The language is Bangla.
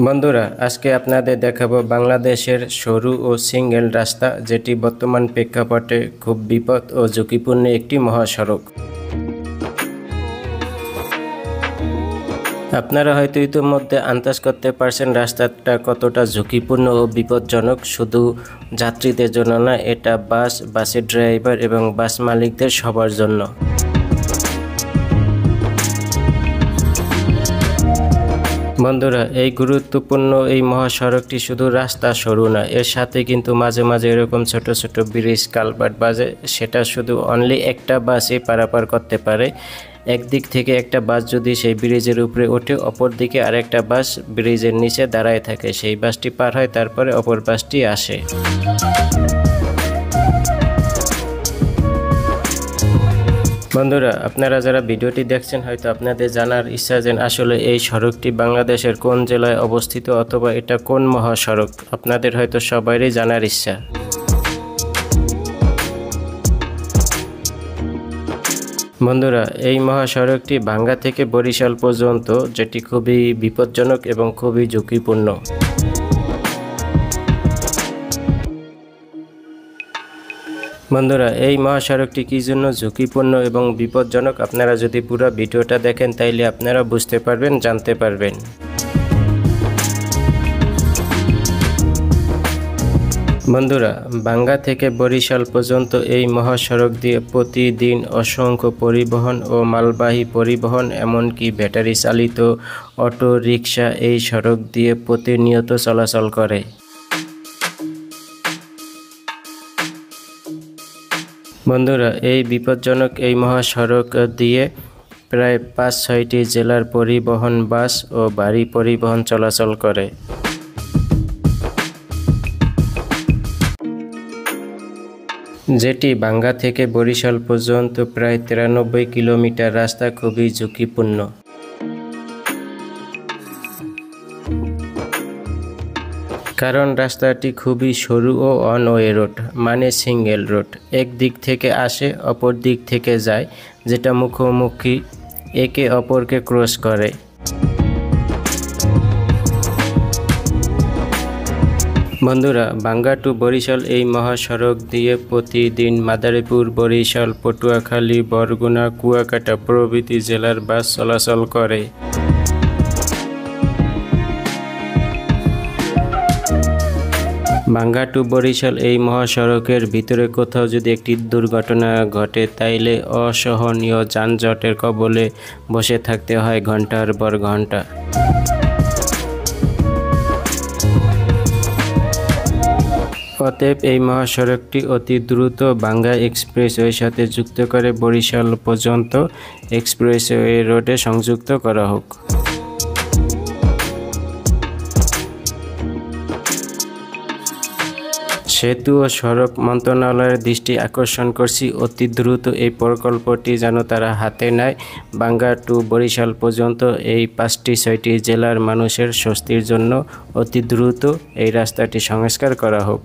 বন্ধুরা, আজকে আপনাদের দেখাবো বাংলাদেশের সরু ও সিঙ্গেল রাস্তা, যেটি বর্তমান প্রেক্ষাপটে খুব বিপদ ও ঝুঁকিপূর্ণ একটি মহাসড়ক। আপনারা হয়তো ইতিমধ্যে আন্দাজ করতে পারছেন রাস্তাটা কতটা ঝুঁকিপূর্ণ ও বিপজ্জনক। শুধু যাত্রীদের জন্য না, এটা বাসের ড্রাইভার এবং বাস মালিকদের সবার জন্য। বন্ধুরা, এই গুরুত্বপূর্ণ এই মহাসড়কটি শুধু রাস্তা সরু না, এর সাথে কিন্তু মাঝে মাঝে এরকম ছোট ছোট ব্রিজ কালভার্ট বাজে। সেটা শুধু অনলি একটা বাসই পারাপার করতে পারে। একদিক থেকে একটা বাস যদি সেই ব্রিজের উপরে ওঠে, অপর দিকে আরেকটা বাস ব্রিজের নিচে দাঁড়ায় থাকে। সেই বাসটি পার হয়, তারপরে অপর বাসটি আসে। বন্ধুরা, আপনারা যারা ভিডিওটি দেখছেন, হয়তো আপনাদের জানার ইচ্ছা যে আসলে এই সড়কটি বাংলাদেশের কোন জেলায় অবস্থিত অথবা এটা কোন মহাসড়ক। আপনাদের হয়তো সবারই জানার ইচ্ছা। বন্ধুরা, এই মহাসড়কটি ভাঙ্গা থেকে বরিশাল পর্যন্ত, যেটি খুবই বিপজ্জনক এবং খুবই ঝুঁকিপূর্ণ। বন্ধুরা, এই মহাসড়কটি কী জন্য ঝুঁকিপূর্ণ এবং বিপজ্জনক, আপনারা যদি পুরো ভিডিওটা দেখেন তাইলে আপনারা বুঝতে পারবেন, জানতে পারবেন। বন্ধুরা, ভাঙ্গা থেকে বরিশাল পর্যন্ত এই মহাসড়ক দিয়ে প্রতিদিন অসংখ্য পরিবহন ও মালবাহী পরিবহন, এমনকি ব্যাটারি চালিত অটো রিকশা এই সড়ক দিয়ে প্রতিনিয়ত চলাচল করে। বন্ধুরা, এই বিপজ্জনক এই মহাসড়ক দিয়ে প্রায় ৫-৬টি জেলার পরিবহন, বাস ও ভারী পরিবহন চলাচল করে। যেটি ভাঙ্গা থেকে বরিশাল পর্যন্ত প্রায় ৯৩ কিলোমিটার রাস্তা খুবই ঝুঁকিপূর্ণ। কারণ রাস্তাটি খুবই সরু ও অন ওয়ে রোড, মানে সিঙ্গেল রোড। এক দিক থেকে আসে, অপর দিক থেকে যায়, যেটা মুখোমুখি একে অপরকে ক্রস করে। বন্ধুরা, ভাঙ্গা টু বরিশাল এই মহাসড়ক দিয়ে প্রতিদিন মাদারীপুর, বরিশাল, পটুয়াখালী, বরগুনা, কুয়াকাটা প্রভৃতি জেলার বাস চলাচল করে। ভাঙ্গা টু বরিশাল এই মহাসড়কের ভিতরে কোথাও যদি একটি দুর্ঘটনা ঘটে, তাইলে অসহনীয় যানজটের কবলে বসে থাকতে হয় ঘন্টার পর ঘন্টা। অতএব এই মহাসড়কটি অতি দ্রুত ভাঙ্গা এক্সপ্রেসওয়ের সাথে যুক্ত করে বরিশাল পর্যন্ত এক্সপ্রেসওয়ে রোডে সংযুক্ত করা হোক। সেতু ও সড়ক মন্ত্রণালয়ের দৃষ্টি আকর্ষণ করছি, অতি দ্রুত এই প্রকল্পটি যেন তারা হাতে নেয়। ভাঙ্গা টু বরিশাল পর্যন্ত এই ৫-৬টি জেলার মানুষের স্বস্তির জন্য অতি দ্রুত এই রাস্তাটি সংস্কার করা হোক।